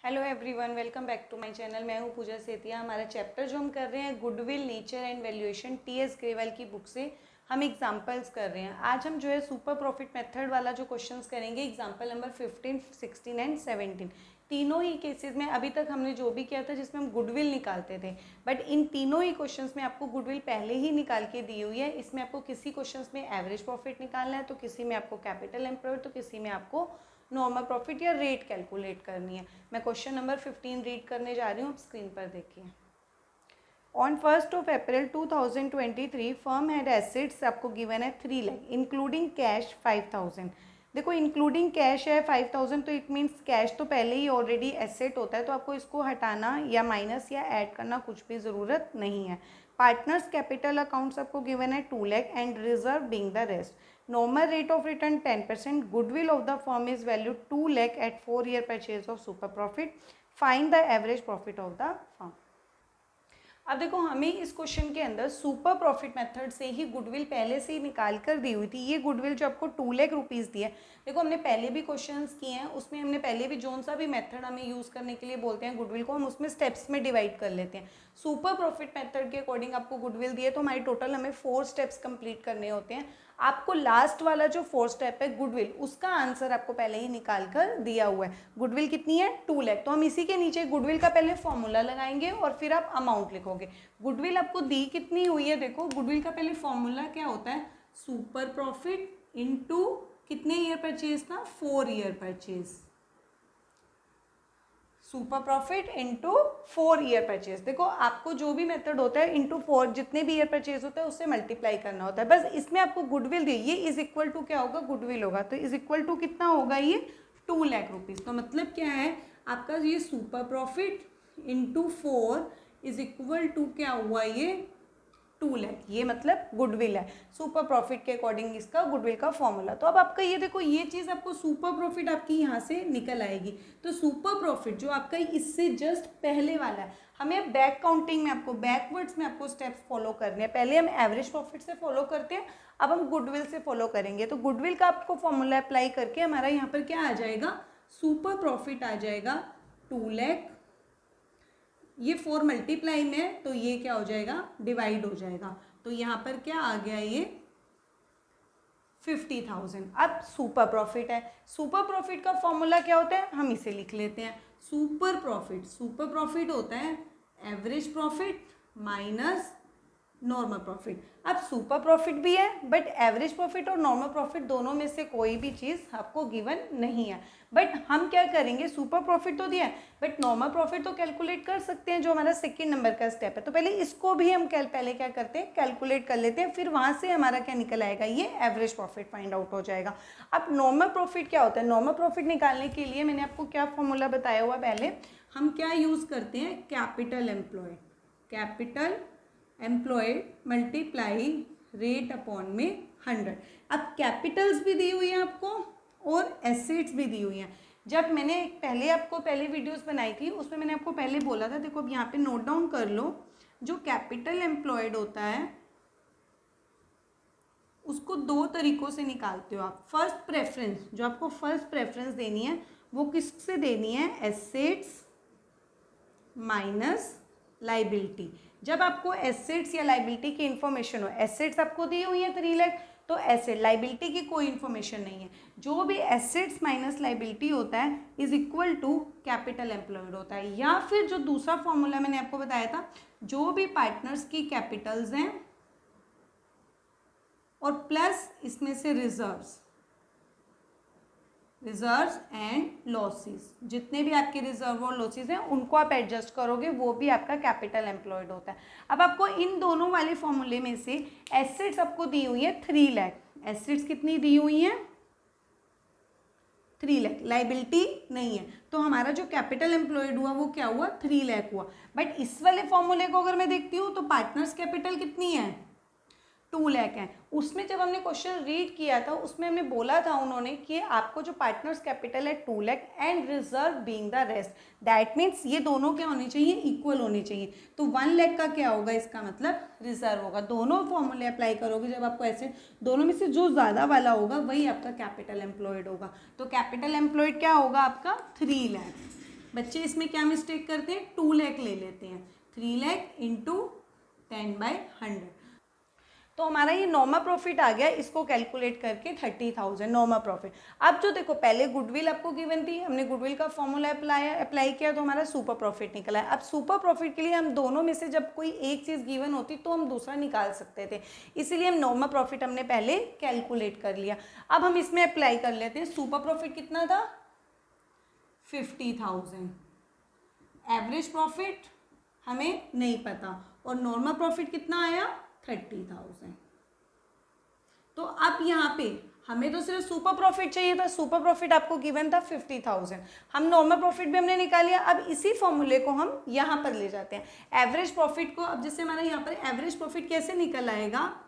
Hello everyone, welcome back to my channel. मैं हूं पूजा सेतिया। हमारा चैप्टर जो हम कर रहे हैं goodwill nature and valuation TS Grewal की बुक से हम एग्जांपल्स कर रहे हैं। आज हम जो है सुपर प्रॉफिट मेथड वाला जो क्वेश्चंस करेंगे, एग्जांपल नंबर 15, 16 एंड 17। तीनों ही केसेस में अभी तक हमने जो भी किया था जिसमें हम गुडविल निकालते थे, बट इन तीनों ही क्वेश्चंस में आपको गुडविल पहले ही निकाल के दी हुई है। इसमें आपको किसी क्वेश्चंस में एवरेज प्रॉफिट निकालना है, तो किसी में आपको कैपिटल एम्प्लॉयड, तो किसी में आपको नॉर्मल प्रॉफिट या रेट कैलकुलेट करनी है। मैं क्वेश्चन नंबर 15 रीड करने जा रही हूँ, आप स्क्रीन पर देखिए। On 1 April 2023 firm had assets आपको गिवन है 3 लाख इंक्लूडिंग कैश 5000। देखो इंक्लूडिंग कैश है 5000, तो इट मीन्स कैश तो पहले ही ऑलरेडी एसेट होता है, तो आपको इसको हटाना या माइनस या ऐड करना कुछ भी ज़रूरत नहीं है। पार्टनर्स कैपिटल अकाउंट्स आपको गिवन है 2 lakh and reserve being the rest. Normal rate of return 10%. Goodwill of the firm is valued 2 lakh at 4-year purchase of super profit. Find the average profit of the firm. अब देखो हमें इस question के अंदर super profit method से ही goodwill पहले से ही निकाल कर दी हुई थी। ये गुडविल जो आपको 2 लाख रुपीज़ दी है, देखो हमने पहले भी क्वेश्चंस किए हैं, उसमें हमने पहले भी जोन सा भी मेथड हमें यूज़ करने के लिए बोलते हैं गुडविल को, हम उसमें स्टेप्स में डिवाइड कर लेते हैं। सुपर प्रॉफिट मेथड के अकॉर्डिंग आपको गुडविल दिए तो हमारी टोटल हमें 4 स्टेप्स कंप्लीट करने होते हैं। आपको लास्ट वाला जो 4 स्टेप है गुडविल, उसका आंसर आपको पहले ही निकाल कर दिया हुआ है। गुडविल कितनी है? 2 लाख। तो हम इसी के नीचे गुडविल का पहले फॉर्मूला लगाएंगे और फिर आप अमाउंट लिखोगे। गुडविल आपको दी कितनी हुई है, देखो गुडविल का पहले फॉर्मूला क्या होता है, सुपर प्रॉफिट इनटू कितने ईयर परचेज था, 4 year purchase. Super profit into 4 year purchase. देखो आपको जो भी मेथड होता है इंटू 4 जितने भी ईयर परचेज होता है उससे मल्टीप्लाई करना होता है। बस इसमें आपको गुडविल दी, ये इज इक्वल टू क्या होगा, गुडविल होगा, तो इज इक्वल टू कितना होगा, ये 2 लाख रुपीज़। तो मतलब क्या है आपका, ये super profit into 4 is equal to क्या हुआ, ये 2 लाख। ये मतलब गुडविल है सुपर प्रॉफिट के अकॉर्डिंग, इसका गुडविल का फॉर्मूला। तो अब आपका ये देखो, ये चीज़ आपको सुपर प्रॉफिट आपकी यहाँ से निकल आएगी। तो सुपर प्रॉफिट जो आपका इससे जस्ट पहले वाला है, हमें बैक काउंटिंग में आपको बैकवर्ड्स में आपको स्टेप्स फॉलो करने हैं। पहले हम एवरेज प्रॉफिट से फॉलो करते हैं, अब हम गुडविल से फॉलो करेंगे। तो गुडविल का आपको फॉर्मूला अप्लाई करके हमारा यहाँ पर क्या आ जाएगा, सुपर प्रॉफिट आ जाएगा 2 लाख। ये 4 मल्टीप्लाई में, तो ये क्या हो जाएगा, डिवाइड हो जाएगा। तो यहाँ पर क्या आ गया, ये 50,000। अब सुपर प्रॉफिट है, सुपर प्रॉफिट का फॉर्मूला क्या होता है, हम इसे लिख लेते हैं। सुपर प्रॉफिट होता है average profit minus normal profit. अब सुपर प्रॉफिट भी है, बट एवरेज प्रॉफिट और नॉर्मल प्रॉफिट दोनों में से कोई भी चीज़ आपको गिवन नहीं है। बट हम क्या करेंगे, सुपर प्रॉफिट तो दिया है बट नॉर्मल प्रॉफिट तो कैलकुलेट कर सकते हैं, जो हमारा सेकंड नंबर का स्टेप है। तो पहले इसको भी हम पहले क्या करते हैं, कैलकुलेट कर लेते हैं, फिर वहाँ से हमारा क्या निकल आएगा, ये एवरेज प्रॉफिट फाइंड आउट हो जाएगा। अब नॉर्मल प्रॉफिट क्या होता है, नॉर्मल प्रॉफिट निकालने के लिए मैंने आपको क्या फॉर्मूला बताया हुआ, पहले हम क्या यूज़ करते हैं, capital employed multiply rate upon में 100। अब कैपिटल्स भी दी हुई है आपको और एसेट्स भी दी हुई हैं। जब मैंने पहले वीडियोस बनाई थी उसमें मैंने आपको पहले बोला था, देखो अब यहाँ पे नोट डाउन कर लो, जो कैपिटल एम्प्लॉयड होता है उसको 2 तरीकों से निकालते हो आप। फर्स्ट प्रेफरेंस, जो आपको फर्स्ट प्रेफरेंस देनी है वो किससे देनी है, एसेट्स माइनस लाइबिलिटी। जब आपको एसेट्स या लाइबिलिटी की इंफॉर्मेशन हो, एसेट्स आपको दी हुई है 3 लाख, तो एसेट लाइबिलिटी की कोई इंफॉर्मेशन नहीं है, जो भी एसेट्स माइनस लाइबिलिटी होता है is equal to capital employed होता है। या फिर जो दूसरा फॉर्मूला मैंने आपको बताया था, जो भी पार्टनर्स की कैपिटल्स हैं और प्लस इसमें से रिजर्व्स एंड लॉसेस, जितने भी आपके रिजर्व और लॉसेस हैं उनको आप एडजस्ट करोगे, वो भी आपका कैपिटल एम्प्लॉयड होता है। अब आपको इन दोनों वाले फॉर्मूले में से एसेट्स आपको दी हुई है 3 लाख। एसेट्स कितनी दी हुई हैं, 3 लाख। लाइबिलिटी नहीं है, तो हमारा जो कैपिटल एम्प्लॉयड हुआ वो क्या हुआ, 3 लाख हुआ। बट इस वाले फॉर्मूले को अगर मैं देखती हूँ तो पार्टनर्स कैपिटल कितनी है, 2 लाख है। उसमें जब हमने क्वेश्चन रीड किया था उसमें हमने बोला था उन्होंने कि आपको जो पार्टनर्स कैपिटल है 2 lakh and reserve being the rest, that means ये दोनों क्या होने चाहिए, इक्वल होने चाहिए। तो 1 लाख का क्या होगा, इसका मतलब रिजर्व होगा। दोनों फॉर्मूले अप्लाई करोगे जब आपको ऐसे, दोनों में से जो ज़्यादा वाला होगा वही आपका कैपिटल एम्प्लॉयड होगा। तो कैपिटल एम्प्लॉयड क्या होगा आपका, 3 लाख। बच्चे इसमें क्या मिस्टेक करते हैं, 2 लाख ले लेते हैं, 3 लाख इंटू 10/100। तो हमारा ये नॉर्मल प्रॉफिट आ गया, इसको कैलकुलेट करके 30,000 नॉर्मल प्रॉफिट। अब जो देखो पहले गुडविल आपको गिवन थी, हमने गुडविल का फॉर्मूला अप्लाई किया तो हमारा सुपर प्रॉफिट निकला है। अब सुपर प्रॉफिट के लिए हम दोनों में से जब कोई एक चीज़ गिवन होती तो हम दूसरा निकाल सकते थे, इसीलिए हम नॉर्मल प्रॉफिट हमने पहले कैलकुलेट कर लिया। अब हम इसमें अप्लाई कर लेते हैं। सुपर प्रॉफिट कितना था, 50,000। एवरेज प्रॉफिट हमें नहीं पता, और नॉर्मल प्रॉफिट कितना आया, 30,000। तो अब यहाँ पे हमें तो सिर्फ सुपर प्रॉफिट चाहिए था, सुपर प्रॉफिट आपको गिवन था 50,000, हम नॉर्मल प्रॉफिट भी हमने निकाल लिया। अब इसी फॉर्मूले को हम यहाँ पर ले जाते हैं एवरेज प्रॉफिट को। अब जैसे हमारा यहाँ पर एवरेज प्रॉफिट कैसे निकल आएगा,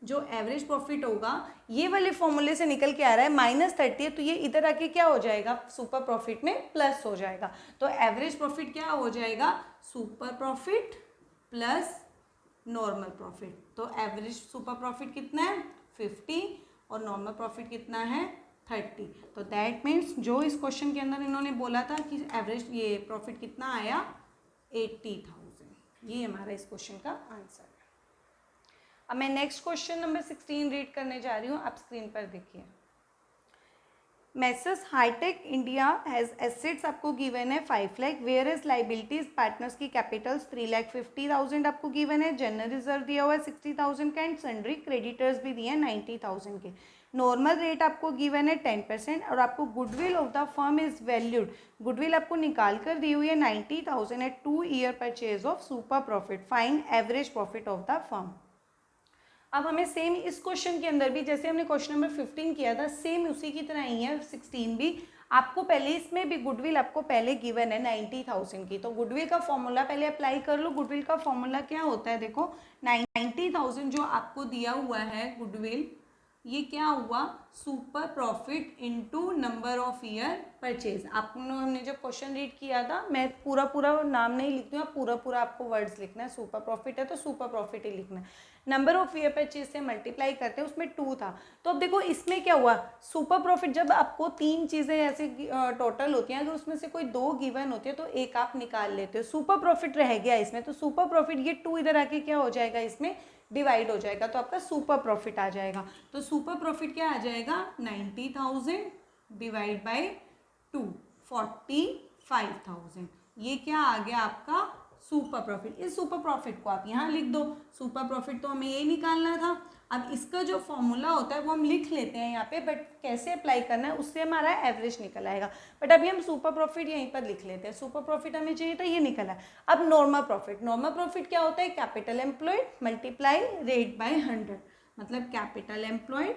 जो एवरेज प्रॉफिट होगा ये वाले फॉर्मूले से निकल के आ रहा है -30 है, तो ये इधर आके क्या हो जाएगा, सुपर प्रॉफिट में प्लस हो जाएगा। तो एवरेज प्रॉफिट क्या हो जाएगा, super profit plus normal profit. तो एवरेज सुपर प्रॉफिट कितना है, 50, और नॉर्मल प्रॉफिट कितना है, 30। तो दैट मीन्स जो इस क्वेश्चन के अंदर इन्होंने बोला था कि एवरेज ये प्रॉफिट कितना आया, 80,000। ये हमारा इस क्वेश्चन का आंसर है। अब मैं नेक्स्ट क्वेश्चन नंबर 16 रीड करने जा रही हूँ, आप स्क्रीन पर देखिए। Messrs hi tech India has assets आपको गिवन है 5 lakh, where is liabilities partners की कैपिटल्स 3,50,000 आपको गिवन है, जनरल रिजर्व दिया हुआ है 60,000 का, एंड सन्ड्री क्रेडिटर्स भी दिए हैं 90,000 के। नॉर्मल रेट आपको गिवन है 10%, और आपको goodwill of the firm is valued, goodwill आपको निकाल कर दी हुई है 90,000 at 2 year purchase of super profit. Find average profit of the firm. अब हमें सेम इस क्वेश्चन के अंदर भी जैसे हमने क्वेश्चन नंबर 15 किया था, सेम उसी की तरह ही है 16 भी। आपको पहले इसमें भी गुडविल आपको पहले गिवन है 90,000 की, तो गुडविल का फॉर्मूला पहले अप्लाई कर लो। गुडविल का फॉर्मूला क्या होता है, देखो 90,000 जो आपको दिया हुआ है गुडविल, ये क्या हुआ, super profit into number of year purchase. आपको हमने जब क्वेश्चन रीड किया था, मैं पूरा नाम नहीं लिखती हूँ, पूरा आपको वर्ड्स लिखना है। सुपर प्रॉफिट है तो सुपर प्रॉफिट ही लिखना है। नंबर ऑफ ईयर परचेज से मल्टीप्लाई करते हैं, उसमें 2 था। तो अब देखो इसमें क्या हुआ, सुपर प्रॉफिट जब आपको 3 चीज़ें ऐसे टोटल होती हैं, अगर उसमें से कोई 2 गिवन होती है तो एक आप निकाल लेते हो, सुपर प्रॉफिट रह गया इसमें। तो सुपर प्रॉफिट ये 2 इधर आके क्या हो जाएगा, इसमें डिवाइड हो जाएगा, तो आपका सुपर प्रॉफिट आ जाएगा। तो सुपर प्रॉफिट क्या आ जाएगा, 90,000 डिवाइड बाई 2, 45,000। ये क्या आ गया आपका सुपर प्रॉफिट। इस सुपर प्रॉफिट को आप यहाँ लिख दो, सुपर प्रॉफिट तो हमें ये निकालना था। अब इसका जो फॉर्मूला होता है वो हम लिख लेते हैं यहाँ पे, बट कैसे अप्लाई करना है उससे हमारा एवरेज निकल आएगा। बट अभी हम सुपर प्रॉफिट यहीं पर लिख लेते हैं। सुपर प्रॉफिट हमें चाहिए था, ये निकला। अब नॉर्मल प्रॉफिट, नॉर्मल प्रॉफिट क्या होता है, capital employed multiply rate by 100, मतलब capital employed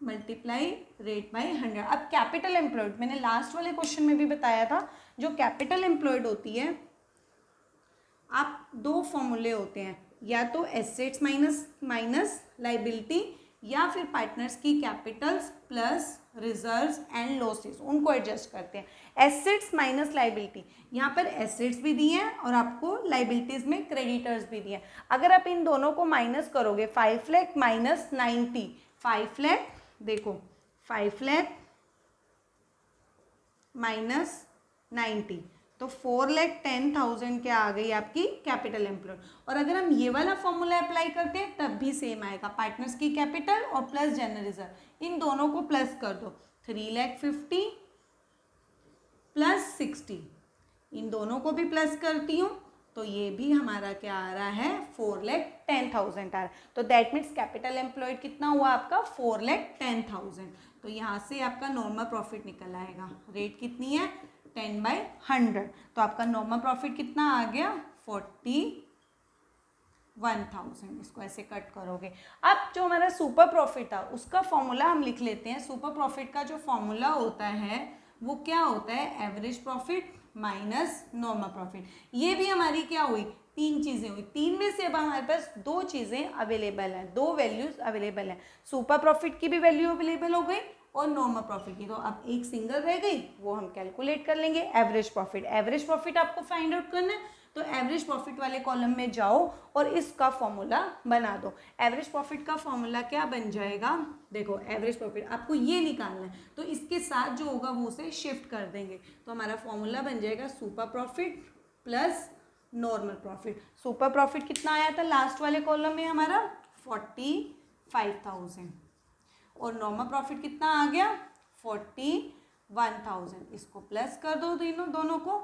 multiply rate by 100। अब कैपिटल एम्प्लॉयड मैंने लास्ट वाले क्वेश्चन में भी बताया था, जो कैपिटल एम्प्लॉयड होती है, आप 2 फॉर्मूले होते हैं, या तो एसेट्स माइनस लाइबिलिटी, या फिर पार्टनर्स की Capitals plus reserves and losses, उनको एडजस्ट करते हैं। एसेट्स माइनस लाइबिलिटी, यहाँ पर एसेट्स भी दिए हैं और आपको लाइबिलिटीज में क्रेडिटर्स भी दिए हैं। अगर आप इन दोनों को माइनस करोगे, 5 लाख माइनस 90, 5 लाख देखो 5 लाख माइनस 90, तो 4,10,000 क्या आ गई आपकी कैपिटल एम्प्लॉयड। और अगर हम ये वाला फॉर्मूला अप्लाई करते हैं तब भी सेम आएगा, पार्टनर्स की कैपिटल और प्लस जनरल रिजर्व, इन दोनों को प्लस कर दो, 3,50,000 प्लस 60, इन दोनों को भी प्लस करती हूँ तो ये भी हमारा क्या आ रहा है, 4,10,000 आ रहा है। तो दैट मीन्स कैपिटल एम्प्लॉयड कितना हुआ आपका, 4,10,000। तो यहाँ से आपका नॉर्मल प्रॉफिट निकल आएगा। रेट कितनी है, 10/100। तो आपका नॉर्मल प्रॉफिट कितना आ गया, 41,000। इसको ऐसे कट करोगे। अब जो हमारा सुपर प्रॉफिट था उसका फॉर्मूला हम लिख लेते हैं। सुपर प्रॉफिट का जो फॉर्मूला होता है वो क्या होता है, average profit minus normal profit. ये भी हमारी क्या हुई, 3 चीज़ें हुई। 3 में से अब हमारे पास 2 चीज़ें अवेलेबल हैं, 2 वैल्यूज अवेलेबल हैं। सुपर प्रॉफिट की भी वैल्यू अवेलेबल हो गई और नॉर्मल प्रॉफिट की, तो अब एक सिंगल रह गई, वो हम कैलकुलेट कर लेंगे, एवरेज प्रॉफिट। एवरेज प्रॉफिट आपको फाइंड आउट करना है, तो एवरेज प्रॉफिट वाले कॉलम में जाओ और इसका फॉर्मूला बना दो। एवरेज प्रॉफिट का फॉर्मूला क्या बन जाएगा, देखो एवरेज प्रॉफिट आपको ये निकालना है, तो इसके साथ जो होगा वो उसे शिफ्ट कर देंगे, तो हमारा फॉर्मूला बन जाएगा super profit plus normal profit. Super profit कितना आया था लास्ट वाले कॉलम में हमारा 45,000 और नॉर्मल प्रॉफिट कितना आ गया 41,000। इसको प्लस कर दो दोनों को,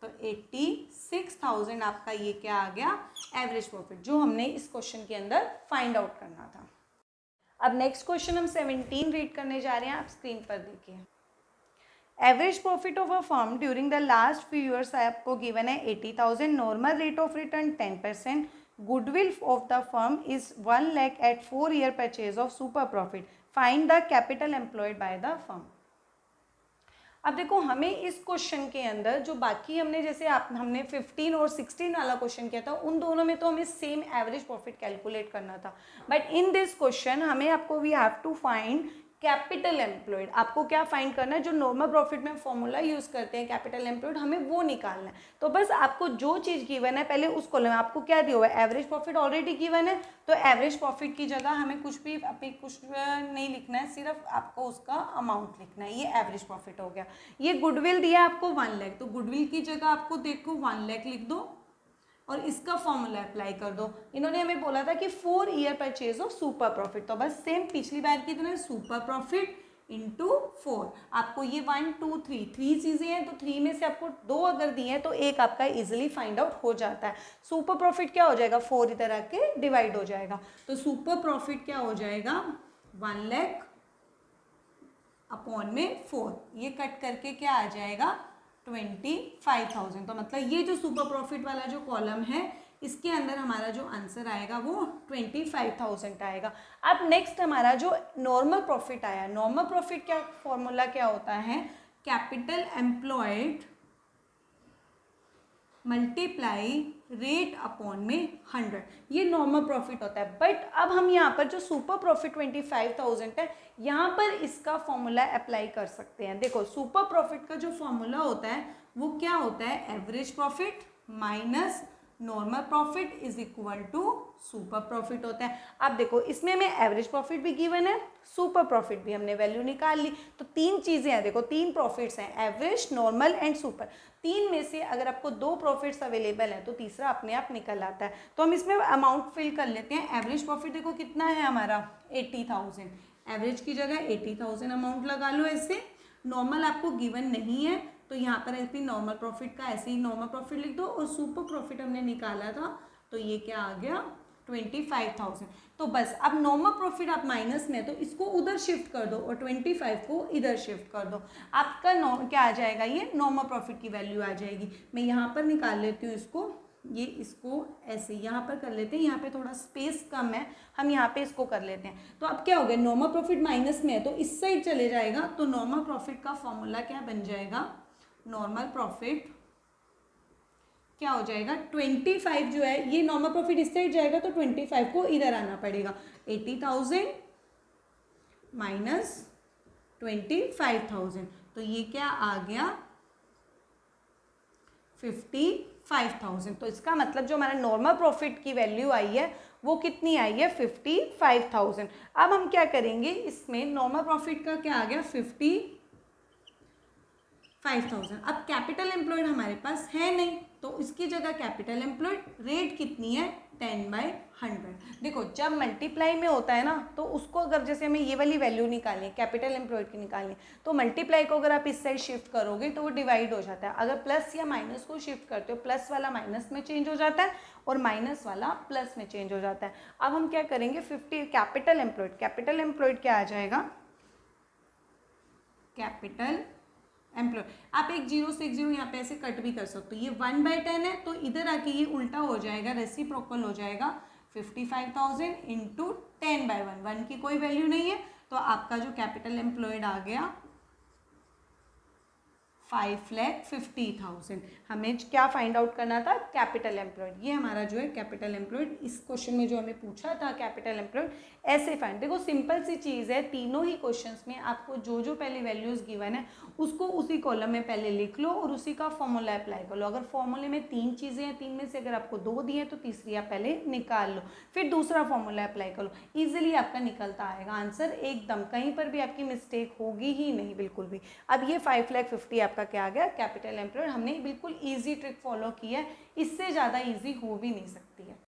तो 86,000 आपका ये क्या आ गया एवरेज प्रॉफिट, जो हमने इस क्वेश्चन के अंदर फाइंड आउट करना था। अब नेक्स्ट क्वेश्चन हम 17 रीड करने जा रहे हैं, आप स्क्रीन पर देखिए। Average profit of a firm during the last few years आपको गिवन है 80,000, normal rate of return 10%, goodwill of the firm is 1 lakh at 4 year purchase of super profit, find the capital employed by the firm. अब देखो हमें इस question के अंदर जो बाकी हमने जैसे हमने 15 और 16 वाला क्वेश्चन किया था, उन दोनों में तो हमें सेम एवरेज प्रॉफिट कैलकुलेट करना था, बट इन दिस क्वेश्चन हमें आपको we have to find capital employed. आपको क्या फाइंड करना है, जो नॉर्मल प्रॉफिट में फॉर्मूला यूज़ करते हैं कैपिटल एम्प्लॉयड, हमें वो निकालना है। तो बस आपको जो चीज़ गिवन है पहले उस कॉलम में आपको क्या दिया हुआ है, एवरेज प्रॉफिट ऑलरेडी गिवन है, तो एवरेज प्रॉफिट की जगह हमें कुछ नहीं लिखना है, सिर्फ आपको उसका अमाउंट लिखना है। ये एवरेज प्रॉफिट हो गया। ये गुडविल दिया आपको 1 लाख, तो गुडविल की जगह आपको देखो 1 लाख लिख दो और इसका फॉर्मूला अप्लाई कर दो। इन्होंने हमें बोला था कि 4 year purchase of super profit, तो बस सेम पिछली बार की तरह सुपर प्रॉफिट इंटू 4। आपको ये 1 2 3 चीज़ें हैं, तो 3 में से आपको 2 अगर दिए हैं तो एक आपका इजीली फाइंड आउट हो जाता है। सुपर प्रॉफिट क्या हो जाएगा, 4 इधर आके डिवाइड हो जाएगा, तो सुपर प्रॉफिट क्या हो जाएगा 1 लाख अपॉन में 4, ये कट करके क्या आ जाएगा 25,000। तो मतलब ये जो सुपर प्रॉफिट वाला जो कॉलम है इसके अंदर हमारा जो आंसर आएगा वो 25,000 आएगा। अब नेक्स्ट हमारा जो नॉर्मल प्रॉफिट आया, नॉर्मल प्रॉफिट क्या फॉर्मूला क्या होता है, capital employed multiply rate upon में 100, ये नॉर्मल प्रॉफिट होता है। बट अब हम यहाँ पर जो सुपर प्रॉफिट 25,000 है, यहाँ पर इसका फॉर्मूला अप्लाई कर सकते हैं। देखो सुपर प्रॉफिट का जो फॉर्मूला होता है वो क्या होता है, average profit minus normal profit is equal to super profit होता है। अब देखो इसमें हमें एवरेज प्रॉफिट भी गिवन है, सुपर प्रॉफिट भी हमने वैल्यू निकाल ली, तो 3 चीज़ें हैं, देखो 3 प्रॉफिट्स हैं, एवरेज नॉर्मल एंड सुपर। 3 में से अगर आपको 2 प्रॉफिट्स अवेलेबल हैं तो तीसरा अपने आप निकल आता है। तो हम इसमें अमाउंट फिल कर लेते हैं। एवरेज प्रॉफिट देखो कितना है हमारा 80,000, एवरेज की जगह 80,000 अमाउंट लगा लो ऐसे। नॉर्मल आपको गिवन नहीं है तो यहाँ पर ऐसे नॉर्मल प्रॉफिट का ऐसे ही नॉर्मल प्रॉफिट लिख दो, और सुपर प्रॉफिट हमने निकाला था तो ये क्या आ गया 25,000। तो बस अब नॉर्मल प्रॉफिट आप माइनस में, तो इसको उधर शिफ्ट कर दो और 25 को इधर शिफ्ट कर दो, आपका क्या आ जाएगा, ये नॉर्मल प्रॉफिट की वैल्यू आ जाएगी। मैं यहाँ पर निकाल लेती हूँ इसको, ये इसको ऐसे यहाँ पर कर लेते हैं, यहाँ पे थोड़ा स्पेस कम है, हम यहाँ पे इसको कर लेते हैं। तो अब क्या हो गया, नॉर्मल प्रॉफिट माइनस में है तो इस साइड चले जाएगा, तो नॉर्मल प्रॉफिट का फॉर्मूला क्या बन जाएगा, नॉर्मल प्रॉफिट क्या हो जाएगा 25 जो है, ये नॉर्मल प्रॉफिट इस साइड जाएगा तो 25 को इधर आना पड़ेगा, 80,000 माइनस 25,000, तो ये क्या आ गया 55,000। तो इसका मतलब जो हमारा नॉर्मल प्रॉफिट की वैल्यू आई है वो कितनी आई है 55,000। अब हम क्या करेंगे, इसमें नॉर्मल प्रॉफिट का क्या आ गया 55,000। अब कैपिटल एम्प्लॉयड हमारे पास है नहीं, तो इसकी जगह कैपिटल एम्प्लॉयड रेट कितनी है 10/100। देखो जब मल्टीप्लाई में होता है ना, तो उसको अगर जैसे हमें ये वाली वैल्यू निकालनी है कैपिटल एम्प्लॉयड की निकालनी है, तो मल्टीप्लाई को अगर आप इस साइड शिफ्ट करोगे तो वो डिवाइड हो जाता है। अगर प्लस या माइनस को शिफ्ट करते हो, प्लस वाला माइनस में चेंज हो जाता है और माइनस वाला प्लस में चेंज हो जाता है। अब हम क्या करेंगे 50 कैपिटल एम्प्लॉयड क्या आ जाएगा, कैपिटल एम्प्लॉय, आप एक 0 से एक 0 यहाँ पे ऐसे कट भी कर सकते हो। ये 1/10 है तो इधर आके ये उल्टा हो जाएगा, रेसिप्रोकल हो जाएगा, 55,000 इंटू 10/1, 1 की कोई वैल्यू नहीं है, तो आपका जो कैपिटल एम्प्लॉयड आ गया 5,50,000। हमें क्या फाइंड आउट करना था, कैपिटल एम्प्लॉयड। ये हमारा जो है कैपिटल एम्प्लॉयड, इस क्वेश्चन में जो हमें पूछा था कैपिटल एम्प्लॉयड ऐसे फाइंड। देखो सिंपल सी चीज़ है, तीनों ही क्वेश्चंस में आपको जो जो पहले वैल्यूज गिवन है उसको उसी कॉलम में पहले लिख लो और उसी का फॉर्मूला अप्लाई कर लो। अगर फॉर्मूले में 3 चीज़ें हैं, 3 में से अगर आपको 2 दी हैं तो तीसरी आप पहले निकाल लो, फिर दूसरा फॉर्मूला अप्लाई कर लो, ईजिली आपका निकलता आएगा आंसर एकदम, कहीं पर भी आपकी मिस्टेक होगी ही नहीं बिल्कुल भी। अब ये 5,50,000 आपका क्या आ गया, कैपिटल एम्प्लॉयड। हमने बिल्कुल ईजी ट्रिक फॉलो की है, इससे ज़्यादा ईजी हो भी नहीं सकती है।